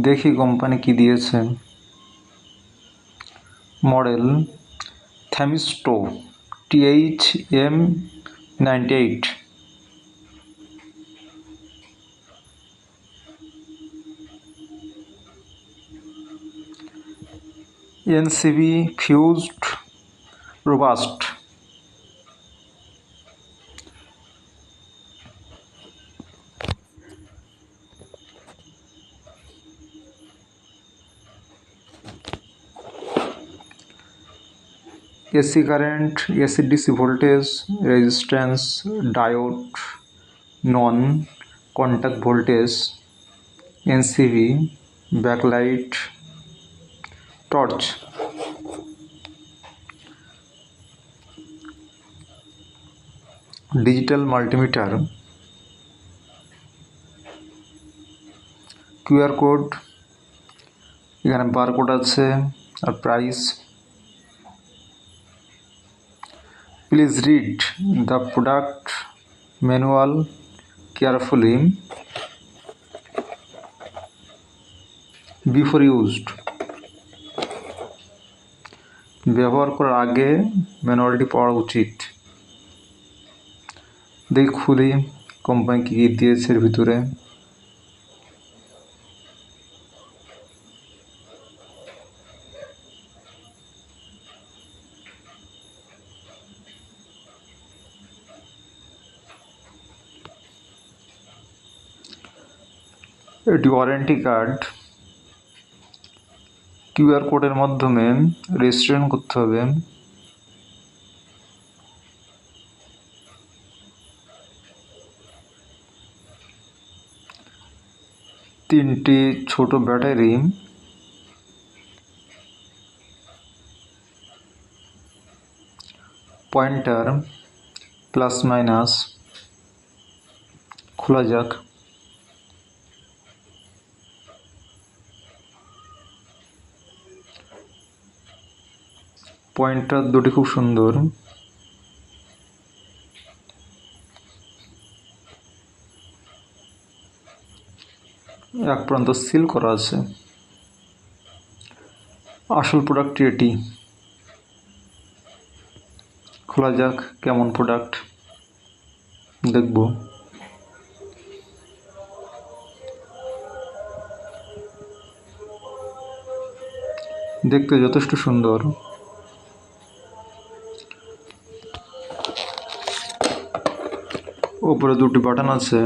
দেখি কোম্পানি কি দিয়েছে। মডেল থ্যামিস্টো THM98, NCV fused robust, AC current, AC DC voltage, resistance, diode, non contact voltage, NCV, backlight, torch, digital multimeter, QR code, এখানে barcode আছে আর price. Please read the product manual carefully before used. ব্যবহার করার আগে ম্যানুয়ালটি পড়া উচিত। দেখি খুলি কোম্পানি কী কী দিয়েছে এর ভিতরে। এটি ওয়ারেন্টি কার্ড। কিউআর কোডের মাধ্যমে রেজিস্ট্রেশন করতে হবে। তিনটি ছোট ব্যাটারি, পয়েন্টার, প্লাস মাইনাস। খোলা যাক। পয়েন্টার দুটি খুব সুন্দর। এক প্রান্ত সিল করা আছে। আসল প্রোডাক্টটি এটি। খোলা যাক কেমন প্রোডাক্ট, দেখব। দেখতে যথেষ্ট সুন্দর। উপরে দুটি বাটন আছে।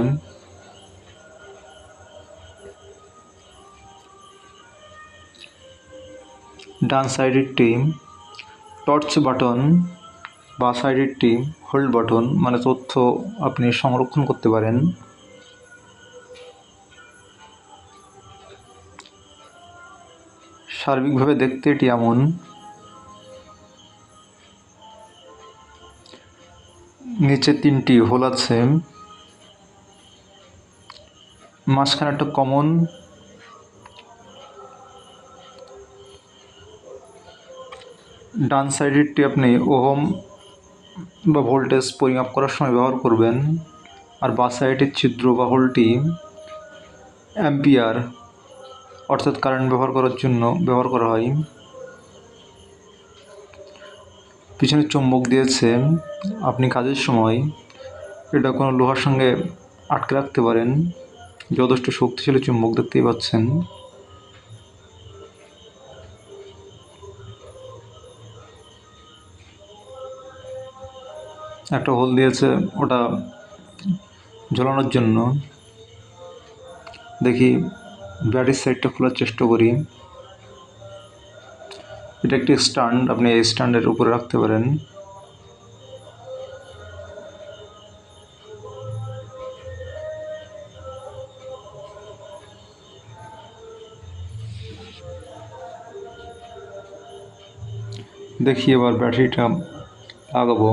ডান সাইডেরটি টর্চ বাটন, বা সাইডেরটি হোল্ড বাটন, মানে তথ্য আপনি সংরক্ষণ করতে পারেন। সার্বিকভাবে দেখতে এটি এমন। নিচে তিনটি হোল আছে, মাঝখানে একটা কমন। ডান সাইডেরটি আপনি ওহম বা ভোল্টেজ পরিমাপ করার সময় ব্যবহার করবেন, আর বাঁ সাইডের ছিদ্র বা হোলটি অ্যাম্পিয়ার অর্থাৎ কারেন্ট ব্যবহার করার জন্য ব্যবহার করা হয়। পিছনে চুম্বক দিয়েছে, আপনি কাজের সময় এটা কোনো লোহার সঙ্গে আটকে রাখতে পারেন। যথেষ্ট শক্তিশালী চুম্বক দেখতেই পাচ্ছেন। একটা হোল দিয়েছে, ওটা ঝোলানোর জন্য। দেখি ব্যাটারির সাইডটা খোলার চেষ্টা করি। এটা একটি স্ট্যান্ড, আপনি এই স্ট্যান্ডের উপরে রাখতে পারেন। দেখি এবার ব্যাটারিটা লাগাবো।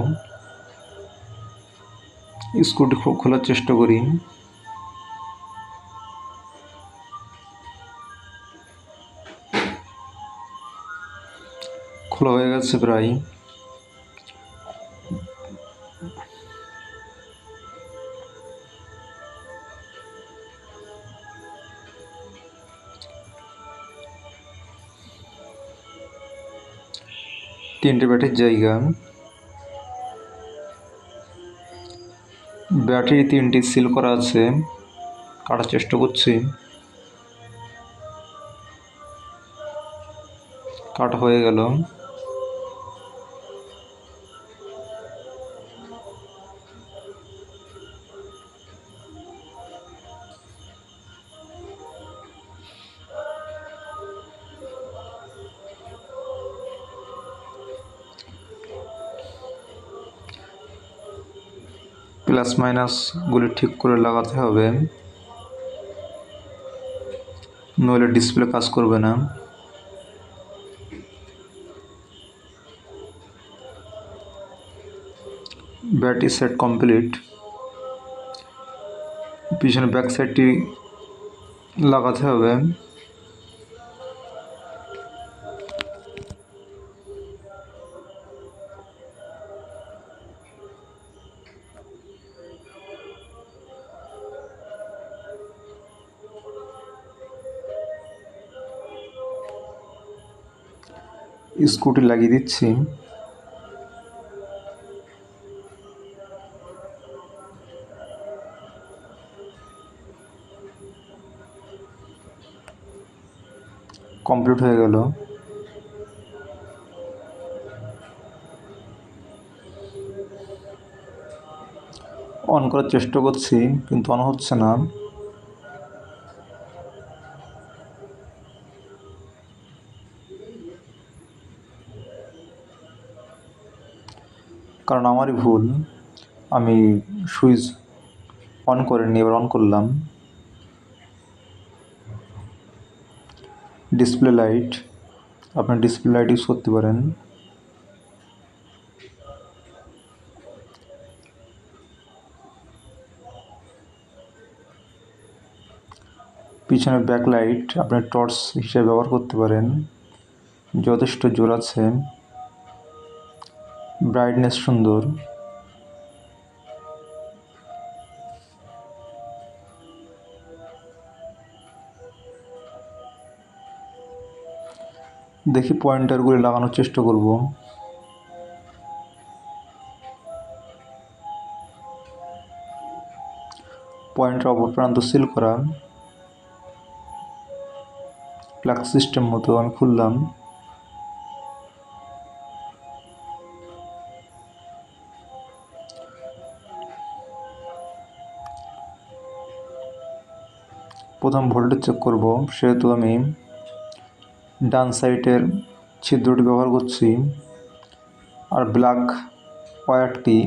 স্ক্রুটি খোলার চেষ্টা করি। খোলা হয়ে গেছে প্রায়। তিনটে ব্যাটারির জায়গা, ব্যাটারি তিনটি সিল করা আছে, কাটার চেষ্টা করছি, কাটা হয়ে গেল। প্লাস মাইনাসগুলি ঠিক করে লাগাতে হবে, নইলে ডিসপ্লে কাজ করবে না। Battery set complete. পিছনে ব্যাক সাইডটি লাগাতে হবে। স্ক্রুটি লাগিয়ে দিচ্ছি। কমপ্লিট হয়ে গেল। অন করার চেষ্টা করছি কিন্তু অন হচ্ছে না। কারণ আমারই ভুল, আমি সুইচ অন করিনি, এবার অন করলাম। ডিসপ্লে লাইট, আপনার ডিসপ্লে লাইট ইউজ করতে পারেন। পিছনে ব্যাকলাইট আপনি টর্চ হিসেবে ব্যবহার করতে পারেন, যথেষ্ট জোর আছে, ব্রাইটনেস সুন্দর। দেখি পয়েন্টারগুলি লাগানোর চেষ্টা করব। পয়েন্টার অপর প্রান্ত সিল করা, প্লাগ সিস্টেম মতো আমি খুললাম। প্রথম ভোল্টেজ চেক করব, সেহেতু আমি ডান সাইডের ছিদ্রটি ব্যবহার করছি। আর ব্ল্যাক ওয়্যারটি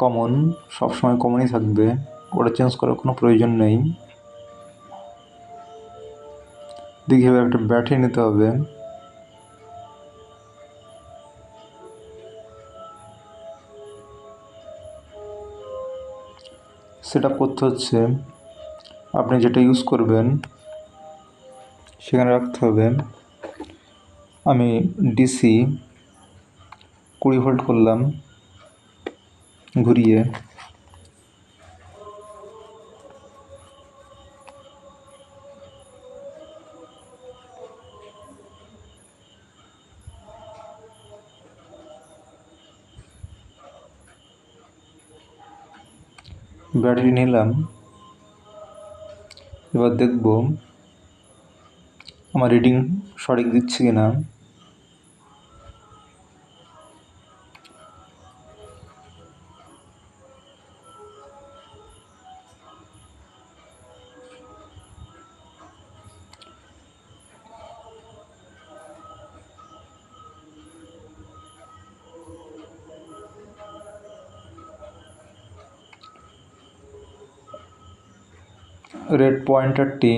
কমন, সবসময় কমনই থাকবে, ওটা চেঞ্জ করার কোনো প্রয়োজন নেই। দেখি এবার একটা ব্যাটারি নিতে হবে। সেট আপ করতে হচ্ছে, আপনি যেটা ইউজ করবেন সেখানে রাখতে হবে। আমি ডিসি 20 ভোল্ট করলাম ঘুরিয়ে। ব্যাটারি নিলাম, এবার দেখব আমার রিডিং সঠিক দিচ্ছে কিনা। রেড পয়েন্টারটি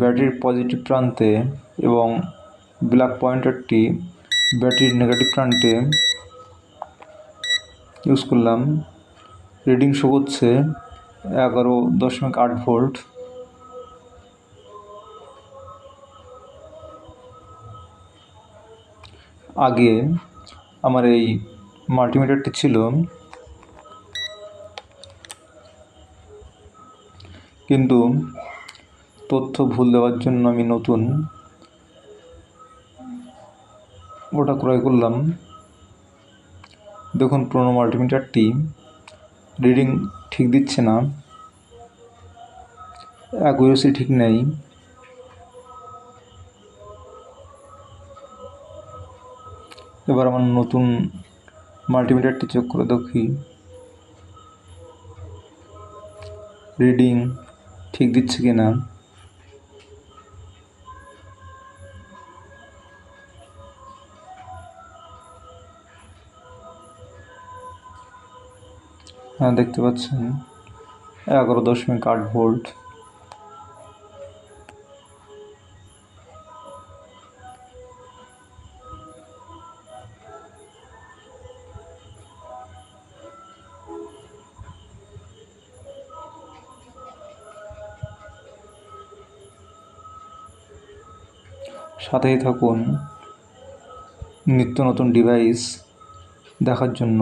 ব্যাটারির পজিটিভ প্রান্তে এবং ব্ল্যাক পয়েন্টারটি ব্যাটারির নেগেটিভ প্রান্তে ইউজ করলাম। রিডিং শো করছে 11.8 ভোল্ট। আগে আমার এই মাল্টিমিটারটি ছিল, কিন্তু তথ্য ভুল দেওয়ার জন্য আমি নতুন ওটা ক্রয় করলাম। দেখুন পুরোনো মাল্টিমিটারটি রিডিং ঠিক দিচ্ছে না, অ্যাকুরেসি ঠিক নেই। এবার আমার নতুন মাল্টিমিটারটি চেক করে দেখি রিডিং ঠিক দিচ্ছে কি না। হ্যাঁ, দেখতে পাচ্ছেন 11.8 ভোল্ট। সাথেই থাকুন নিত্য নতুন ডিভাইস দেখার জন্য।